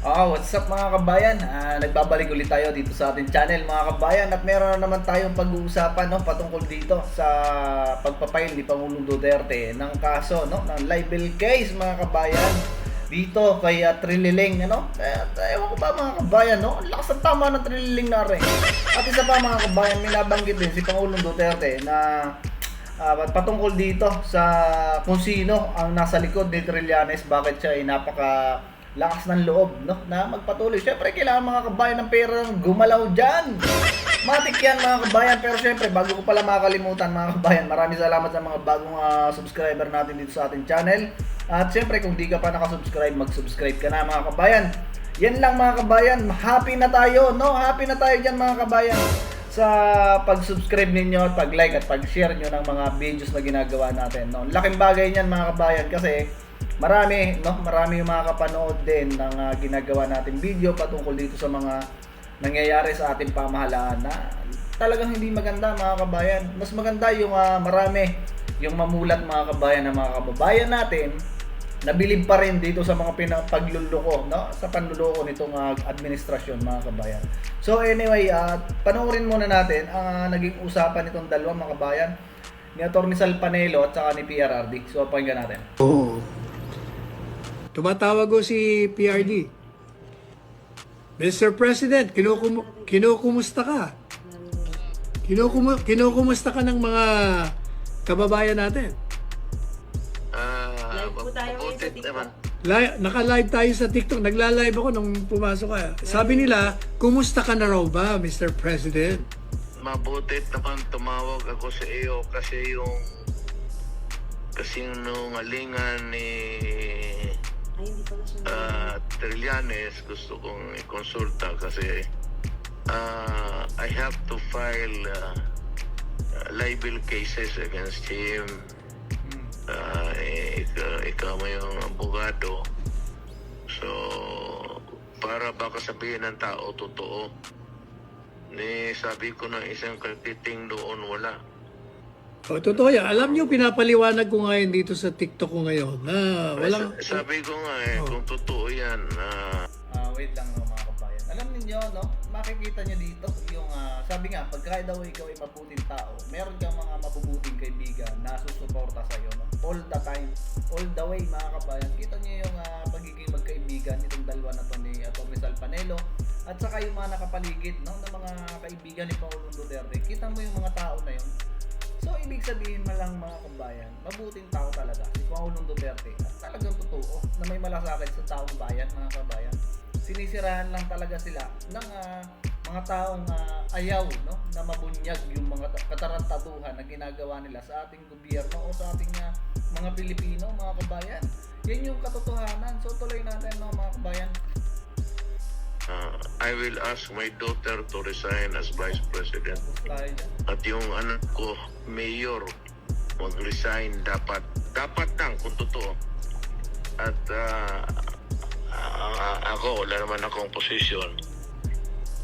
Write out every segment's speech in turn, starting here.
What's up mga kabayan? Nagbabalik ulit tayo dito sa ating channel mga kabayan at meron na naman tayong pag-uusapan patungkol dito sa pagpapail ni Pangulong Duterte ng kaso ng libel case mga kabayan dito kay Trililing ewan ko ba mga kabayan ang lakas ng tama ng Trililing na rin. At isa pa mga kabayan, may nabanggit din si Pangulong Duterte na patungkol dito sa kung sino ang nasa likod ni Trillanes, bakit siya ay napaka lakas ng loob na magpatuloy. Syempre kailangan mga kabayan ng pera gumalaw dyan. Matik yan mga kabayan. Pero syempre bago ko pala makakalimutan mga kabayan, maraming salamat sa mga bagong subscriber natin dito sa ating channel. At syempre kung di ka pa nakasubscribe, mag-subscribe ka na mga kabayan. Yan lang mga kabayan, happy na tayo happy na tayo dyan mga kabayan sa pag-subscribe ninyo at pag-like at pag-share nyo ng mga videos na ginagawa natin Laking bagay niyan mga kabayan kasi marami yung mga kapanood din ng ginagawa nating video patungkol dito sa mga nangyayari sa ating pamahalaan na talagang hindi maganda mga kabayan. Mas maganda yung marami yung mamulat mga kabayan ng mga kababayan natin na bilib pa rin dito sa mga pagluloko sa panluloko nitong administrasyon mga kabayan. So anyway, panoorin muna natin ang naging usapan nitong dalawa mga kabayan, ni Atty. Sal Panelo at saka ni PRRD. So pakinggan natin. Tumatawag ko si PRD. Mr. President, kinukumusta ka? Kinukumusta ka ng mga kababayan natin? Live po tayo ngayon sa TikTok. Naka-live tayo sa TikTok. Nagla-live ako nung pumasok ka. Sabi nila, kumusta ka na raw ba, Mr. President? Mabuti naman tumawag ako sa iyo kasi yung kasinungalingan ni Trillanes gusto kong i-consulta kasi I have to file libel cases against him. Ikaw mo yung abogado, so para baka sabihin ng tao totoo. Sabi ko ng isang katiting doon wala. Totoo yan. Alam niyo, pinapaliwanag ko ngayon dito sa TikTok ko ngayon na walang... Sabi ko nga kung totoo yan. Wait lang mga kabayan. Alam niyo makikita niyo dito yung sabi nga, pagka daw ikaw ay mabuting tao, meron kang mga mabubuting kaibigan na susuporta sa iyo all the time, all the way mga kabayan. Kita niyo yung pagiging magkaibigan nitong dalawa na to ni Atty. Sal Panelo at saka yung mga nakapaligid ng mga kaibigan ni Pangulong Duterte. Kita mo yung mga tao na yun. So, ibig sabihin mo lang mga kabayan, mabuting tao talaga si Pangulong Duterte at talagang totoo na may malasakit sa taong bayan mga kabayan. Sinisirahan lang talaga sila ng mga taong ayaw na mabunyag yung mga katarantaduhan na ginagawa nila sa ating gobyerno o sa ating mga Pilipino mga kabayan. Yan yung katotohanan. So, tuloy natin mga kabayan. I will ask my daughter to resign as Vice President. At yung anak ko, Mayor, mag-resign dapat. Dapat lang kung totoo. At ako, wala naman akong posisyon.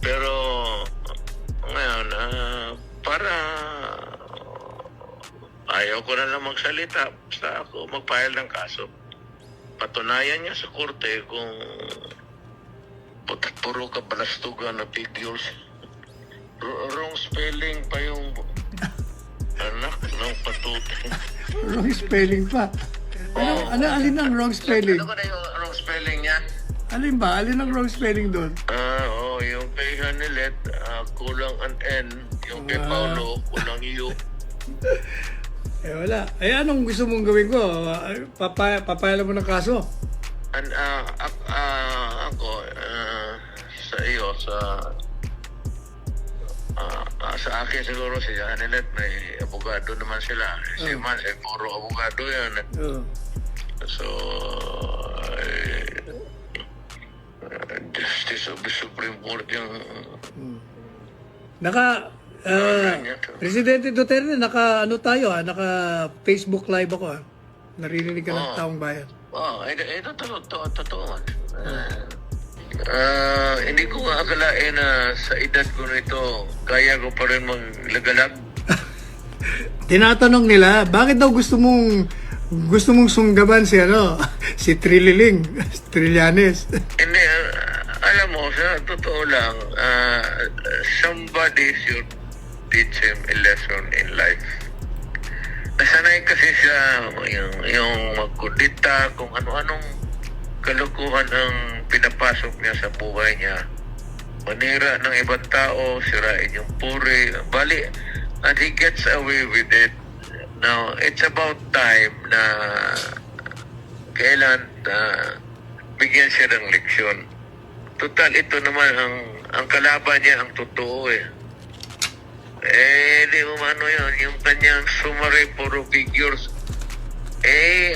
Pero ngayon, para ayaw ko na lang magsalita. Basta ako mag-file ng kaso. Patunayan niya sa korte kung puro ka balastugan na figures. Wrong spelling pa yung anak ng patutin. Wrong spelling pa. Alin ang wrong spelling? Ano na yung wrong spelling niya? Alin ba? Alin ang wrong spelling doon? Yung kay Hanilet, kulang an N. Yung kay Paulo, kulang U. Wala. Anong gusto mong gawin ko? Papayala mo ng kaso? Ako, sa iyo, sa akin siguro si Hanilet, may abogado naman sila. Si Man, puro abogado yan. So, Justice of the Supreme Court yung... Presidente Duterte, naka Facebook live ako Naririnig ka ng taong bayan. Ito totoo. Hindi ko nga akalain na sa edad ko nito, kaya ko pa rin maglagalag. Tinatanong nila, bakit daw gusto mong sunggaban si si Trillanes. Hindi, sa totoo lang, somebody should teach him a lesson in life. Nasanay kasi siya yung magkudita, kung ano-anong kalukuhan ang pinapasok niya sa buhay niya. Manira ng ibang tao, sirain yung puri, bali, and he gets away with it. Now, it's about time na kailan bigyan siya ng leksyon. Total, ito naman ang kalaban niya, ang totoo eh. Di mo ano yun, yung kanyang summary, puro figures.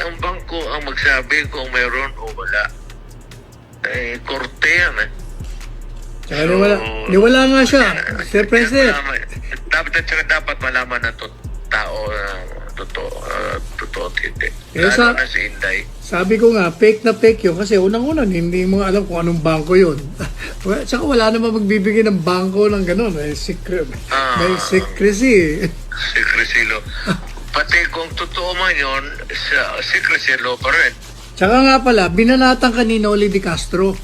Ang bangko ang magsabi kung mayroon o wala. Korte yan eh. Tsaka niwala nga siya, Sir President. Dapat malaman na tao totoo at hindi. Yes, Lalo na si Inday. Sabi ko nga, fake na fake yun kasi unang-una hindi mo alam kung anong bangko yun. Tsaka wala naman magbibigay ng bangko ng gano'n. May secrecy. Secrecy law. Pati kung totoo man yun, secrecy law pa rin. Tsaka nga pala, binanatan ka ni Noli Di Castro.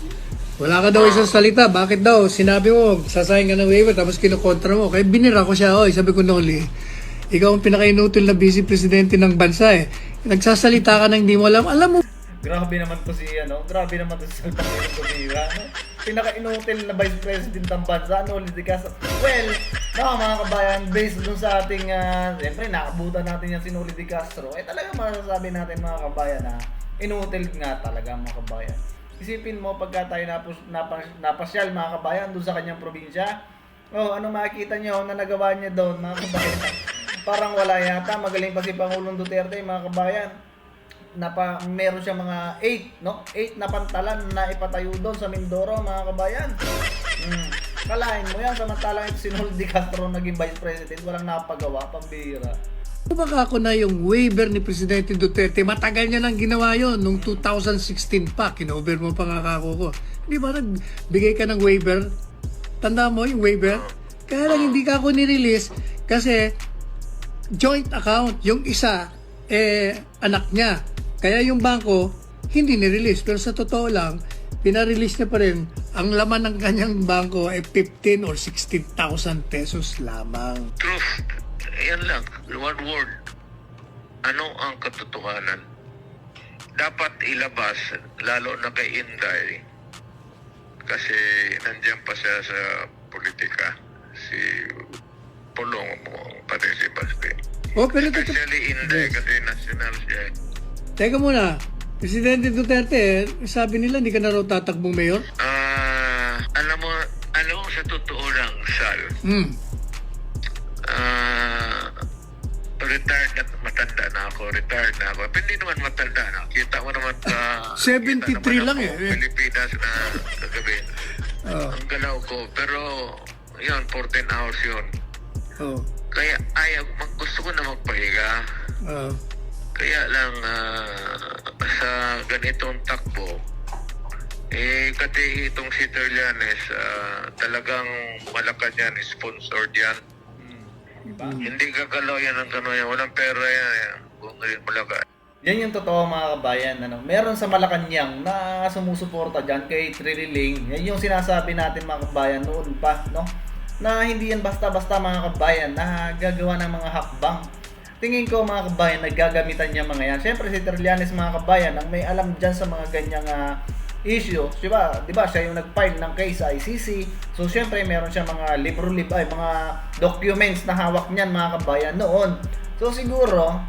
Wala ka daw isang salita. Bakit daw? Sinabi mo, sasayin ka ng waiver tapos kinukontra mo. Kaya binira ko siya. Oy, sabi ko, Noli, ikaw ang pinaka-inutil na vice presidente ng bansa eh. Nagsasalita ka na hindi mo alam. Alam mo. Grabe naman to si grabe naman to si Salvador Tumira, pinaka-inutil na vice president ng bansa, Noli Di Castro. Well, mga kabayan, based dun sa ating, siyempre, nakabutan natin yan si Noli Di Castro, talagang masasabi natin mga kabayan na inutil nga talaga mga kabayan. Isipin mo pagka tayo napasyal mga kabayan dun sa kanyang probinsya, ano makikita nyo na nagawa niya doon mga kabayan? Parang wala yata, magaling pa si Pangulong Duterte mga kabayan. Meron siya mga 8 na pantalan na ipatayo doon sa Mindoro mga kabayan. Kalahin mo yan, samantalang ito si Noli Di Castro naging vice president, walang napagawa, pambira. Baka ako na yung waiver ni Presidente Duterte, matagal niya nang ginawa yon nung 2016 pa, kinover mo pa nga ako ko. Di ba nagbigay ka ng waiver? Tanda mo yung waiver? Kaya lang hindi ka ako nirelease kasi joint account, yung isa anak niya. Kaya yung bangko hindi ni-release, pero sa totoo lang pina-release niya pa rin. Ang laman ng kanyang bangko ay 15 or 16,000 pesos lamang. Truth. Yan lang. One word. Ano ang katotohanan? Dapat ilabas, lalo na kay Inday. Kasi nandiyan pa siya sa politika. Si Pulong mo, pati si Basti. Pero Especially Inday, kasi national siya. Teka muna, Presidente Duterte, sabi nila hindi ka na raw tatakbong mayor? Alam mo sa totoo lang, Sal. Retired na, matanda na ako. Hindi naman matanda na. Kita mo naman 73 lang eh. Pilipinas na kagabi. Ang galaw ko. Pero, yun, 14 hours yun. Kaya gusto ko na magpahiga. Kaya lang sa ganitong takbo, kasi itong si Terlianes, talagang Malacan yan, sponsored yan. Hindi gagalaw yan ang gano'n yan. Walang pera yan. Kung Malacan. Yan yung totoo mga kabayan. Meron sa Malacanang na sumusuporta dyan kay Trililing. Yan yung sinasabi natin mga kabayan noon pa, no? Na hindi yan basta-basta mga kabayan na gagawa ng mga hakbang. Tingin ko mga kabayan, naggagamitan niya mga yan. Siyempre si Trillanes mga kabayan, ang may alam dyan sa mga ganyang issue, diba? Siya yung nag-file ng case sa ICC. So siyempre meron siya mga mga documents na hawak niyan mga kabayan noon. So siguro,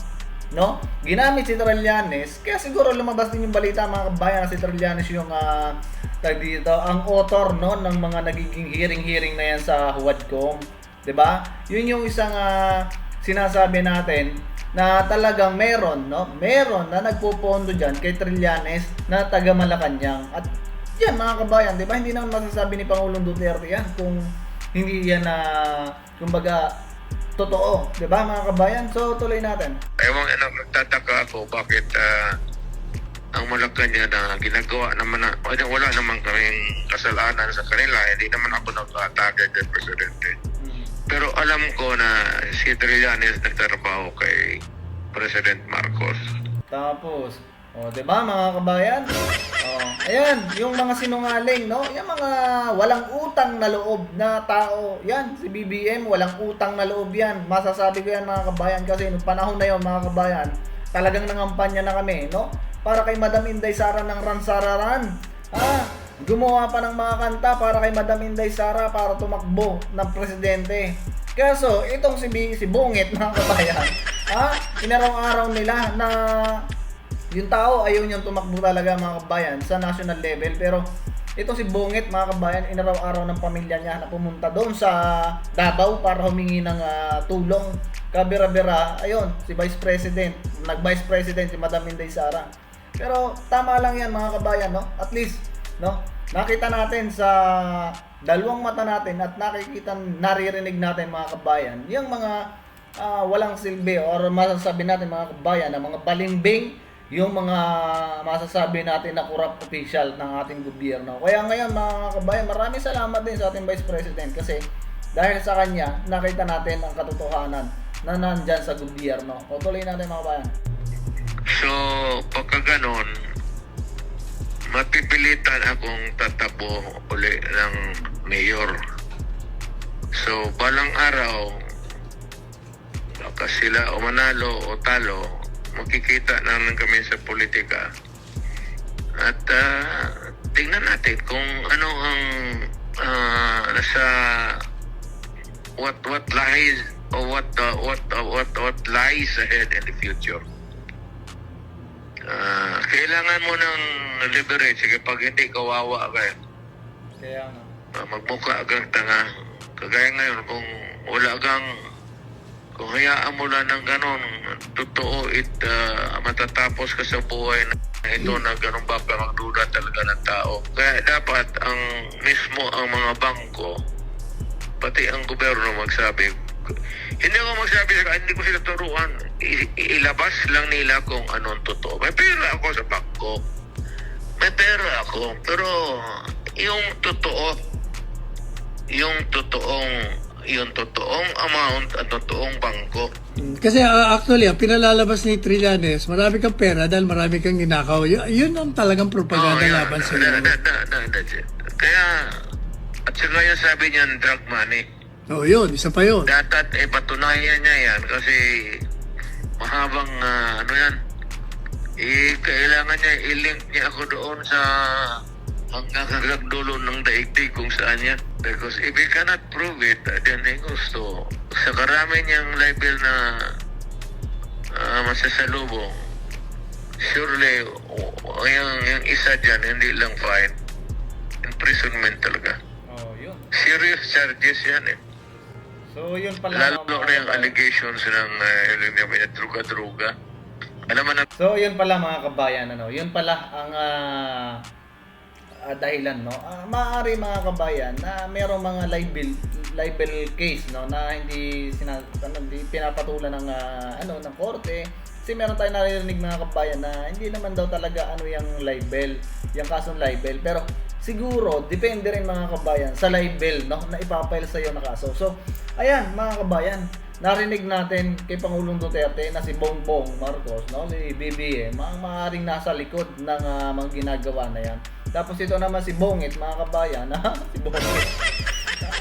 no? Ginamit si Trillanes, kaya siguro lumabas din yung balita mga kabayan na si Trillanes yung ang author no ng mga nagiging hearing na yan sa Huadcom, 'di ba? Yun yung isang sinasabi natin na talagang meron na nagpopondo diyan kay Trillanes na taga Malacanang. At yan mga kabayan, 'di ba? Hindi naman masasabi ni Pangulong Duterte yan kung hindi yan kumbaga totoo, 'di ba mga kabayan? So tuloy natin. Ewan, nagtataka ako bakit ang Malacanang na ginagawa naman wala naman kaming kasalanan sa kanila, hindi naman ako nag-atake kay Presidente. Pero alam ko na si Trillanes nagtrabaho kay President Marcos. Tapos O, 'di ba mga kabayan? Ayan, yung mga sinungaling, no? Yung mga walang utang na loob na tao. Yan, si BBM, walang utang na loob yan. Masasabi ko yan mga kabayan kasi nung panahon na yon mga kabayan, talagang nangampanya na kami, no? Para kay Madam Inday Sara ng Ransararan. Gumawa pa ng mga kanta para kay Madam Inday Sara para tumakbo ng presidente. Kaso, itong si Bungit mga kabayan, inaraw-araw nila na yung tao ayaw niyang tumakbo talaga mga kabayan sa national level, pero ito si Bungit mga kabayan, inaraw-araw ng pamilya niya na pumunta doon sa Davao para humingi ng tulong. Kabira-bira, ayun, si Vice President, nag-Vice President si Madam Inday Sara. Pero tama lang yan mga kabayan, no? At least, no? Nakita natin sa dalawang mata natin at naririnig natin mga kabayan, yung mga walang silbi or masasabi natin mga kabayan na mga balimbing, yung mga masasabi natin na corrupt official ng ating gobyerno. Kaya ngayon mga kabayan, maraming salamat din sa ating Vice President kasi dahil sa kanya, nakita natin ang katotohanan na nandyan sa gobyerno. O tuloy natin mga kabayan. So, pagka ganon, mapipilitan akong tatabo uli ng mayor. So, balang araw, baka sila o manalo o talo, makikita naman kami sa politika. At tingnan natin kung ano ang nasa what lies or what lies ahead in the future. Kailangan mo ng leverage kapag hindi kawawa ka. Kaya nga. Magmukha kang tanga. Kagaya ngayon, kung wala kang, kung hayaan mo lang ng ganon, totoo matatapos ka sa buhay na ito na ganon ba pa magduda talaga ng tao. Kaya dapat ang mga bangko, pati ang gobyerno magsabi. Hindi ako magsabi sa hindi ko sila turuan. Ilabas lang nila kung anong totoo. May pera ako sa bangko. May pera ako. Pero yung totoong amount at totoong bangko. Kasi actually, ang pinalalabas ni Trillanes, marami kang pera dahil marami kang ninakaw. Yun ang talagang propaganda laban sa iyo. That's it. Kaya, at saka yung sabi niyan, drug money. Oh, yun. Isa pa yun. Dapat patunayan niya yan kasi mahabang kailangan niya i-link niya ako doon sa hanggang dulo ng daigdig kung saan yan. Because if he cannot prove it, then he goes to sa karami niyang libel na masasalubong. Surely, yung isa dyan, hindi lang fine. Imprisonment talaga. Oh, yun. Serious charges yan eh. So, yun pala. Lalo na yung allegations ng druga-druga. Alam mo na. So, yun pala mga kabayan, yun pala ang dahilan, no? Maaari mga kabayan na merong mga libel case, no, na hindi pinapatulan ng ng korte. Kasi meron tayong naririnig mga kabayan na hindi naman daw talaga yung libel, yung kasong libel. Pero siguro depende rin mga kabayan sa libel, no, na ipapile sa iyo na kaso. So, ayan mga kabayan, narinig natin kay Pangulong Duterte na si Bongbong Marcos, no, si BBM, maaaring nasa likod ng mga ginagawa na yan. Tapos ito naman si Bongit mga kabayan, si Bongit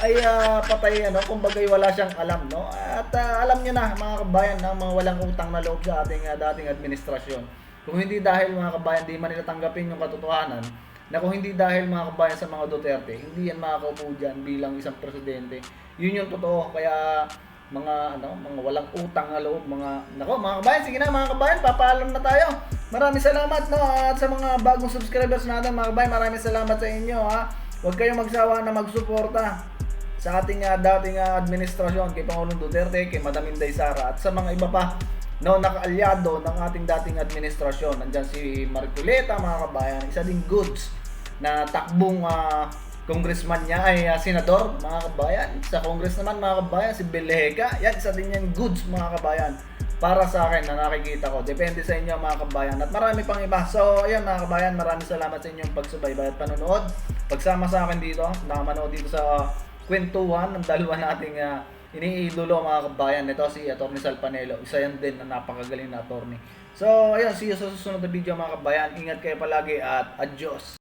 ay patay, kumbaga wala siyang alam, no. At alam niyo na mga kabayan ng mga walang utang na loob sa ating dating administrasyon. Kung hindi dahil mga kabayan di man nila tanggapin yung katotohanan, na kung hindi dahil mga kabayan sa mga Duterte, hindi yan makakaupo dyan bilang isang presidente. Yun yung totoo. Kaya mga walang utang na loob, mga kabayan, sige na mga kabayan, papaalam na tayo. Maraming salamat, no, at sa mga bagong subscribers natin mga kabayan, maraming salamat sa inyo, ha. Huwag kayong magsawa na magsuporta sa ating dating administrasyon kay Pangulong Duterte, kay Madam Inday Sara, at sa mga iba pa, no, nakaalyado ng ating dating administrasyon. Nandiyan si Marcoleta mga kabayan, isa ding goods na takbong congressman niya ay senador mga kabayan. Sa congress naman mga kabayan si Belheca, yan isa din yan goods mga kabayan para sa akin na nakikita ko. Depende sa inyo mga kabayan at marami pang iba. So ayan mga kabayan, maraming salamat sa inyong pagsubaybay at panonood. Pagsama sa akin dito, nakamanood dito sa kwentuhan ng dalawa nating iniidolo mga kabayan. Ito si Atty. Sal Panelo, isa yan din na napakagaling na attorney. So ayun, see you sa susunod na video mga kabayan. Ingat kayo palagi at adios.